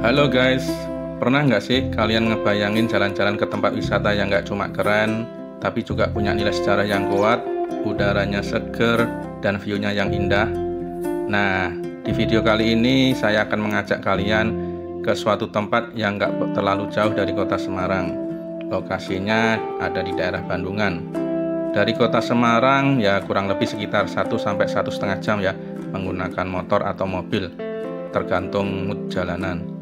Halo guys, pernah nggak sih kalian ngebayangin jalan-jalan ke tempat wisata yang nggak cuma keren, tapi juga punya nilai sejarah yang kuat, udaranya seger, dan view-nya yang indah? Nah, di video kali ini saya akan mengajak kalian ke suatu tempat yang nggak terlalu jauh dari kota Semarang. Lokasinya ada di daerah Bandungan. Dari kota Semarang ya kurang lebih sekitar 1 sampai 1,5 jam ya, menggunakan motor atau mobil, tergantung mood jalanan.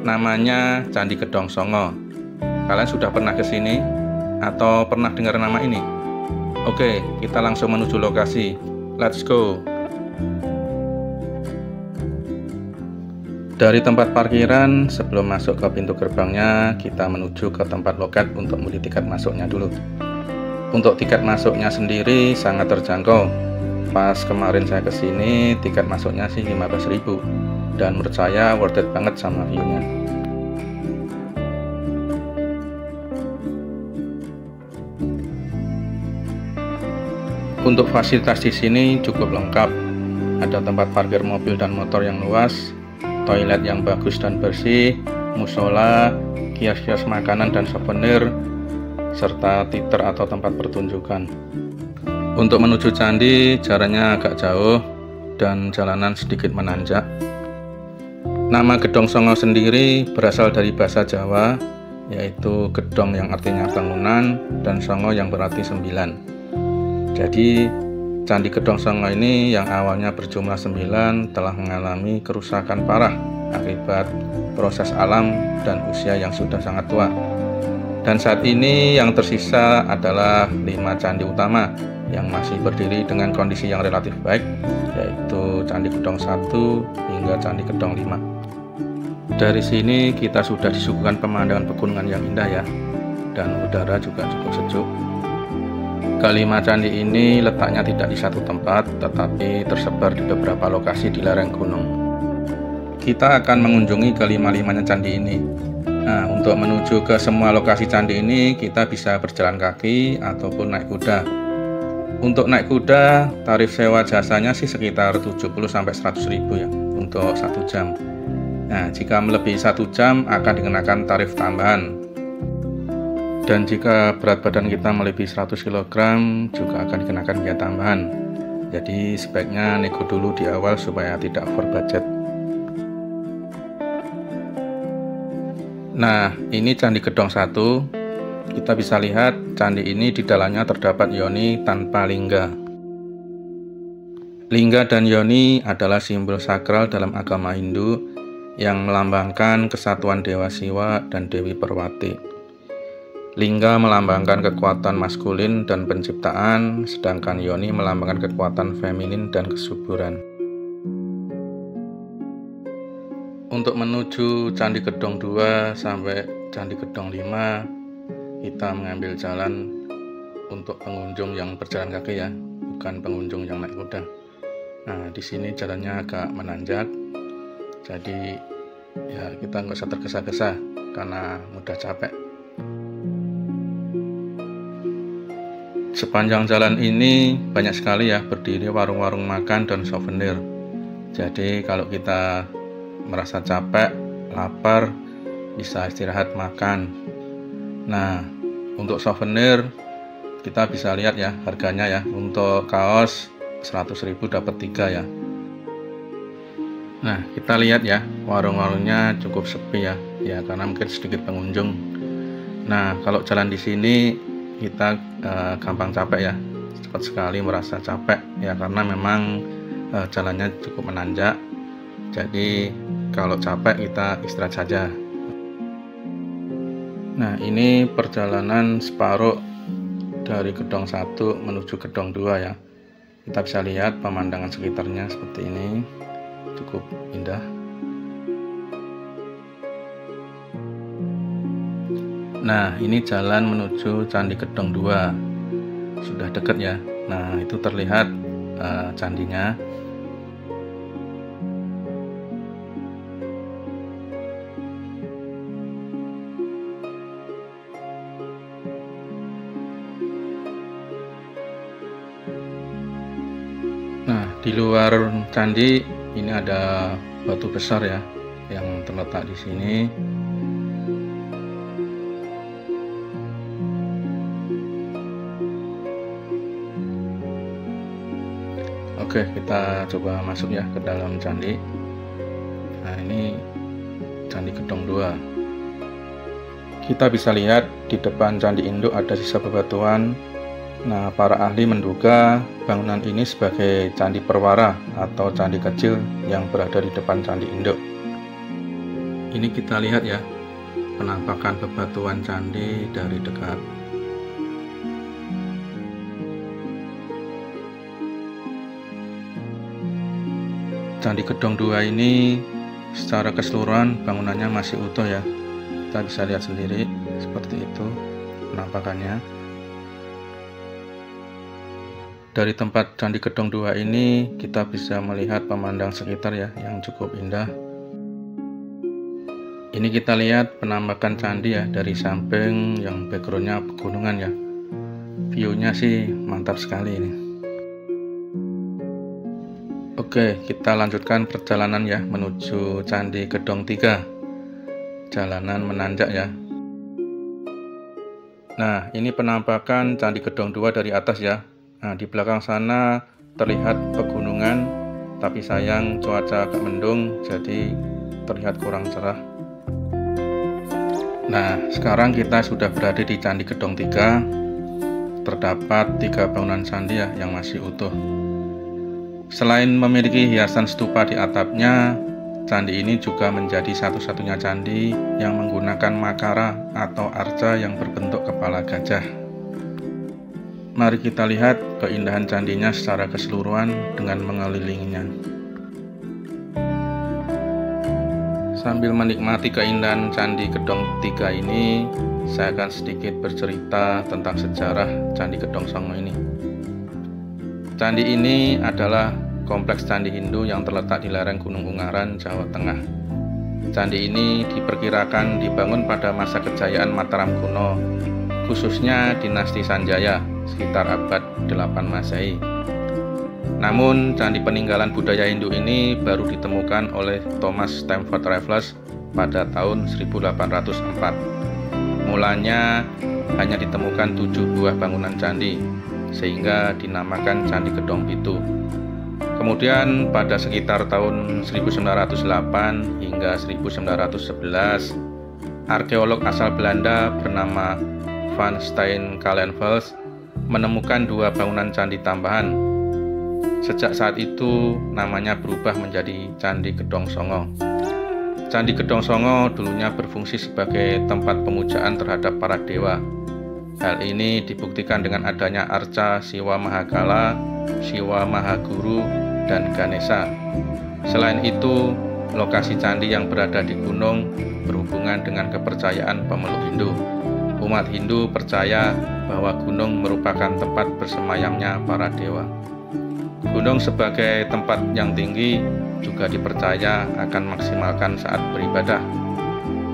Namanya Candi Gedong Songo. Kalian sudah pernah ke sini atau pernah dengar nama ini? Oke, kita langsung menuju lokasi. Let's go. Dari tempat parkiran, sebelum masuk ke pintu gerbangnya, kita menuju ke tempat loket untuk beli tiket masuknya dulu. Untuk tiket masuknya sendiri sangat terjangkau. Pas kemarin saya ke sini, tiket masuknya sih 15.000. Dan menurut saya worth it banget sama view-nya. Untuk fasilitas di sini cukup lengkap. Ada tempat parkir mobil dan motor yang luas, toilet yang bagus dan bersih, musola, kios-kios makanan dan souvenir, serta teater atau tempat pertunjukan. Untuk menuju candi jaraknya agak jauh dan jalanan sedikit menanjak. Nama Gedong Songo sendiri berasal dari bahasa Jawa, yaitu gedong yang artinya bangunan dan songo yang berarti 9. Jadi Candi Gedong Songo ini yang awalnya berjumlah 9 telah mengalami kerusakan parah akibat proses alam dan usia yang sudah sangat tua. Dan saat ini yang tersisa adalah 5 candi utama yang masih berdiri dengan kondisi yang relatif baik, yaitu Candi Gedong 1 hingga Candi Gedong 5. Dari sini kita sudah disuguhkan pemandangan pegunungan yang indah ya, dan udara juga cukup sejuk. Kelima candi ini letaknya tidak di satu tempat, tetapi tersebar di beberapa lokasi di lereng gunung. Kita akan mengunjungi kelima-limanya candi ini. Nah, untuk menuju ke semua lokasi candi ini, kita bisa berjalan kaki ataupun naik kuda. Untuk naik kuda, tarif sewa jasanya sih sekitar 70-100 ribu ya, untuk 1 jam. Nah, jika melebihi 1 jam akan dikenakan tarif tambahan. Dan jika berat badan kita melebihi 100 kg juga akan dikenakan biaya tambahan. Jadi sebaiknya nego dulu di awal supaya tidak over budget. Nah, ini Candi Gedong 1. Kita bisa lihat candi ini di dalamnya terdapat yoni tanpa lingga. Lingga dan yoni adalah simbol sakral dalam agama Hindu yang melambangkan kesatuan Dewa Siwa dan Dewi Perwati. Lingga melambangkan kekuatan maskulin dan penciptaan, sedangkan yoni melambangkan kekuatan feminin dan kesuburan. Untuk menuju Candi Gedong 2 sampai Candi Gedong 5, kita mengambil jalan untuk pengunjung yang berjalan kaki ya, bukan pengunjung yang naik kuda. Nah, di sini jalannya agak menanjak, jadi ya kita nggak usah tergesa-gesa karena mudah capek. Sepanjang jalan ini banyak sekali ya berdiri warung-warung makan dan souvenir. Jadi kalau kita merasa capek, lapar, bisa istirahat makan. Nah, untuk souvenir kita bisa lihat ya harganya ya. Untuk kaos 100.000 dapat 3 ya. Nah, kita lihat ya, warung-warungnya cukup sepi ya, karena mungkin sedikit pengunjung. Nah, kalau jalan di sini kita gampang capek ya, cepat sekali merasa capek ya, karena memang jalannya cukup menanjak. Jadi kalau capek kita istirahat saja. Nah, ini perjalanan separuh dari Gedong 1 menuju Gedong 2 ya. Kita bisa lihat pemandangan sekitarnya seperti ini. Cukup indah. Nah, ini jalan menuju Candi Gedong 2. Sudah dekat ya. Nah, itu terlihat candinya. Nah, di luar candi ini ada batu besar ya, yang terletak di sini. Oke, kita coba masuk ya ke dalam candi. Nah, ini Candi Gedong 2. Kita bisa lihat di depan candi induk ada sisa bebatuan. Nah, para ahli menduga bangunan ini sebagai candi perwara atau candi kecil yang berada di depan candi induk. Ini kita lihat ya, penampakan bebatuan candi dari dekat. Candi Gedong 2 ini secara keseluruhan bangunannya masih utuh ya. Kita bisa lihat sendiri seperti itu penampakannya. Dari tempat Candi Gedong 2 ini kita bisa melihat pemandangan sekitar ya yang cukup indah. Ini kita lihat penampakan candi ya dari samping yang backgroundnya pegunungan ya. View-nya sih mantap sekali ini. Oke, kita lanjutkan perjalanan ya menuju Candi Gedong 3. Jalanan menanjak ya. Nah, ini penampakan Candi Gedong 2 dari atas ya. Nah, di belakang sana terlihat pegunungan, tapi sayang cuaca agak mendung, jadi terlihat kurang cerah. Nah, sekarang kita sudah berada di Candi Gedong 3. Terdapat 3 bangunan candi ya yang masih utuh. Selain memiliki hiasan stupa di atapnya, candi ini juga menjadi satu-satunya candi yang menggunakan makara atau arca yang berbentuk kepala gajah. Mari kita lihat keindahan candinya secara keseluruhan dengan mengelilinginya. Sambil menikmati keindahan Candi Gedong 3 ini, saya akan sedikit bercerita tentang sejarah Candi Gedong Songo ini. Candi ini adalah kompleks candi Hindu yang terletak di lereng Gunung Ungaran, Jawa Tengah. Candi ini diperkirakan dibangun pada masa kejayaan Mataram kuno, khususnya dinasti Sanjaya sekitar abad 8 Masehi. Namun, candi peninggalan budaya Hindu ini baru ditemukan oleh Thomas Stamford Raffles pada tahun 1804. Mulanya hanya ditemukan 7 buah bangunan candi, sehingga dinamakan Candi Gedong Pitu. Kemudian pada sekitar tahun 1908 hingga 1911, arkeolog asal Belanda bernama Van Steen Kalenvels menemukan 2 bangunan candi tambahan. Sejak saat itu namanya berubah menjadi Candi Gedong Songo. Candi Gedong Songo dulunya berfungsi sebagai tempat pemujaan terhadap para dewa. Hal ini dibuktikan dengan adanya arca Siwa Mahakala, Siwa Mahaguru, dan Ganesha. Selain itu, lokasi candi yang berada di gunung berhubungan dengan kepercayaan pemeluk Hindu. Umat Hindu percaya bahwa gunung merupakan tempat bersemayamnya para dewa. Gunung sebagai tempat yang tinggi juga dipercaya akan maksimalkan saat beribadah.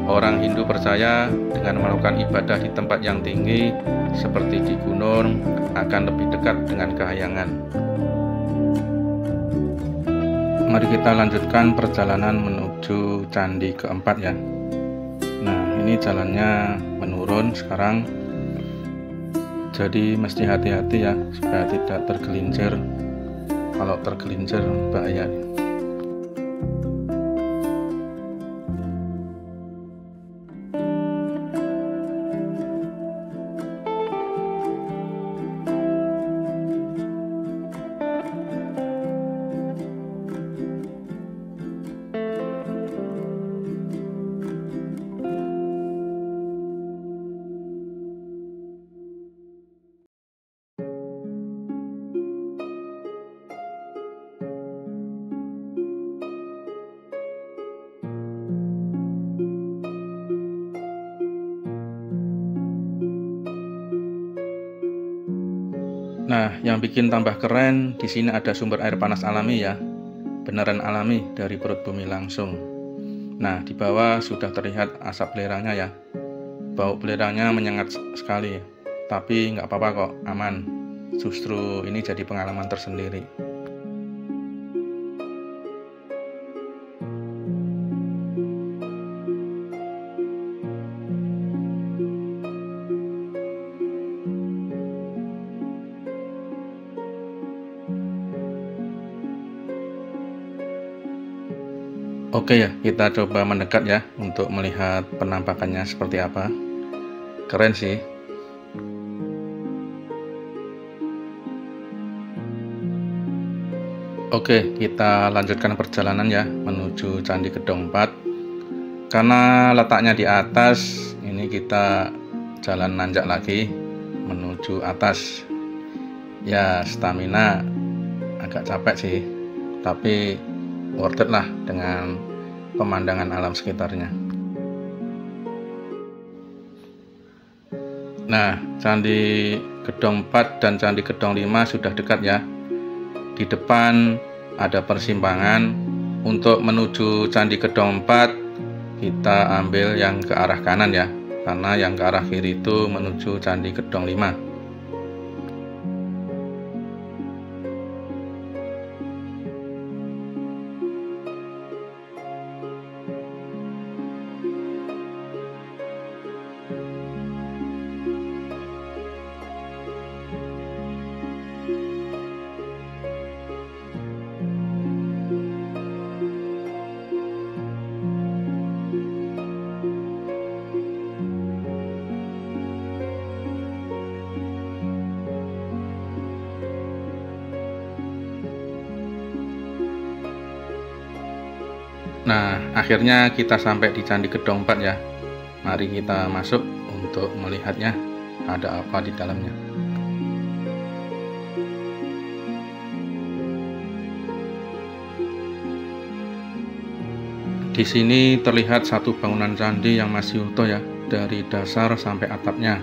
Orang Hindu percaya dengan melakukan ibadah di tempat yang tinggi seperti di gunung akan lebih dekat dengan kahyangan. Mari kita lanjutkan perjalanan menuju candi keempat ya. Nah, ini jalannya menurun sekarang. Jadi mesti hati-hati ya supaya tidak tergelincir. Kalau tergelincir bahaya. Nah, yang bikin tambah keren, di sini ada sumber air panas alami ya. Beneran alami dari perut bumi langsung. Nah, di bawah sudah terlihat asap belerangnya ya. Bau belerangnya menyengat sekali, tapi nggak apa-apa kok, aman. Justru ini jadi pengalaman tersendiri. Oke ya, kita coba mendekat ya untuk melihat penampakannya seperti apa. Keren sih. Oke, kita lanjutkan perjalanan ya menuju Candi Gedong 4. Karena letaknya di atas, ini kita jalan nanjak lagi menuju atas. Ya, stamina agak capek sih, tapi worth it lah dengan pemandangan alam sekitarnya. Nah, Candi Gedong 4 dan Candi Gedong 5 sudah dekat ya. Di depan ada persimpangan. Untuk menuju Candi Gedong 4 kita ambil yang ke arah kanan ya, karena yang ke arah kiri itu menuju Candi Gedong 5. Nah, akhirnya kita sampai di Candi Gedong 4 ya. Mari kita masuk untuk melihatnya, ada apa di dalamnya. Di sini terlihat satu bangunan candi yang masih utuh ya, dari dasar sampai atapnya,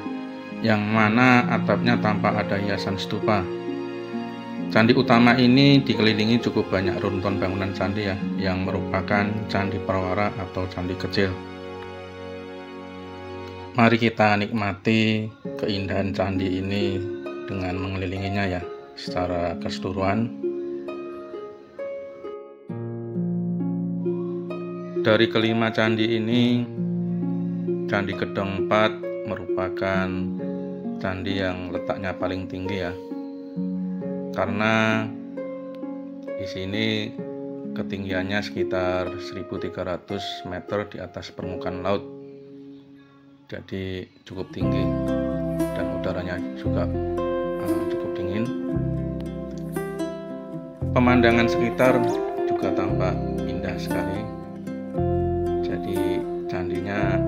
yang mana atapnya tampak ada hiasan stupa. Candi utama ini dikelilingi cukup banyak runtuhan bangunan candi ya, yang merupakan candi prawara atau candi kecil. Mari kita nikmati keindahan candi ini dengan mengelilinginya ya, secara keseluruhan. Dari kelima candi ini, Candi Gedong 4 merupakan candi yang letaknya paling tinggi ya. Karena di sini ketinggiannya sekitar 1.300 meter di atas permukaan laut. Jadi cukup tinggi dan udaranya juga cukup dingin. Pemandangan sekitar juga tampak indah sekali. Jadi candinya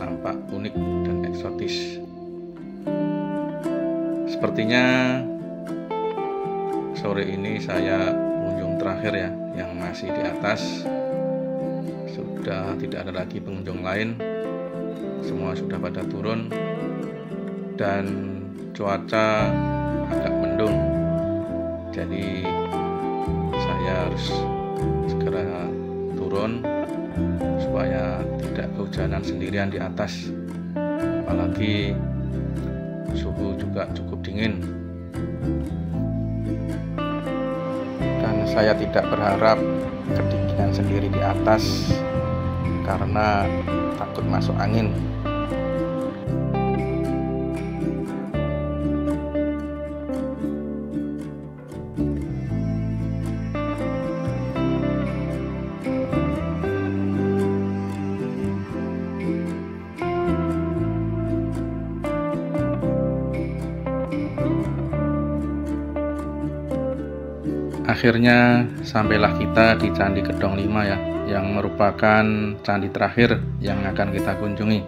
nampak unik dan eksotis. Sepertinya sore ini saya pengunjung terakhir ya, yang masih di atas. Sudah tidak ada lagi pengunjung lain, semua sudah pada turun dan cuaca agak mendung. Jadi saya harus segera turun supaya tidak kehujanan sendirian di atas. Apalagi suhu juga cukup dingin. Dan saya tidak berharap kedinginan sendiri di atas karena takut masuk angin. Akhirnya sampailah kita di Candi Gedong 5 ya, yang merupakan candi terakhir yang akan kita kunjungi.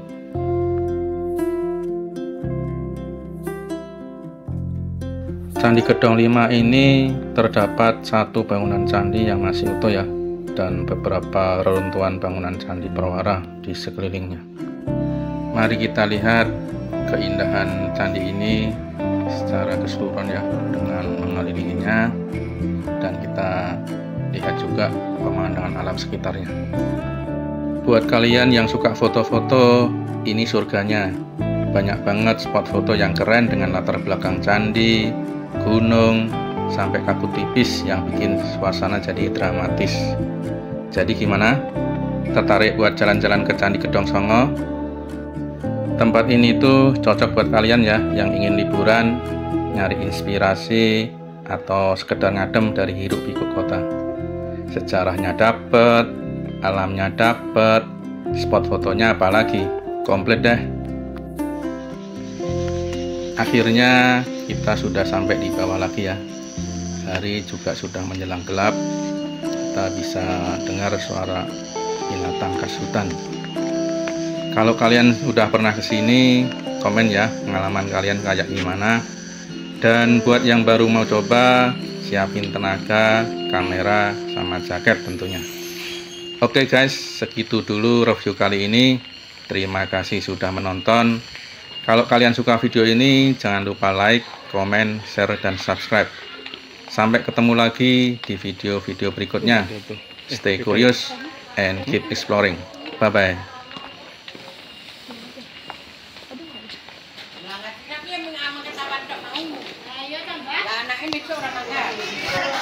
Candi Gedong 5 ini terdapat satu bangunan candi yang masih utuh ya, dan beberapa reruntuhan bangunan candi prawara di sekelilingnya. Mari kita lihat keindahan candi ini secara keseluruhan ya, dengan mengelilinginya. Dan kita lihat juga pemandangan alam sekitarnya. Buat kalian yang suka foto-foto, ini surganya. Banyak banget spot foto yang keren dengan latar belakang candi, gunung, sampai kabut tipis yang bikin suasana jadi dramatis. Jadi gimana? Tertarik buat jalan-jalan ke Candi Gedong Songo? Tempat ini tuh cocok buat kalian ya yang ingin liburan, nyari inspirasi, atau sekedar ngadem dari hiruk pikuk kota. Sejarahnya dapet, alamnya dapet, spot fotonya apalagi komplit deh. Akhirnya kita sudah sampai di bawah lagi ya. Hari juga sudah menjelang gelap. Kita bisa dengar suara binatang khas hutan. Kalau kalian udah pernah kesini, komen ya pengalaman kalian kayak gimana. Dan buat yang baru mau coba, siapin tenaga, kamera, sama jaket tentunya. Oke guys, segitu dulu review kali ini. Terima kasih sudah menonton. Kalau kalian suka video ini, jangan lupa like, komen, share, dan subscribe. Sampai ketemu lagi di video-video berikutnya. Stay curious and keep exploring. Bye-bye. Anak ini seorang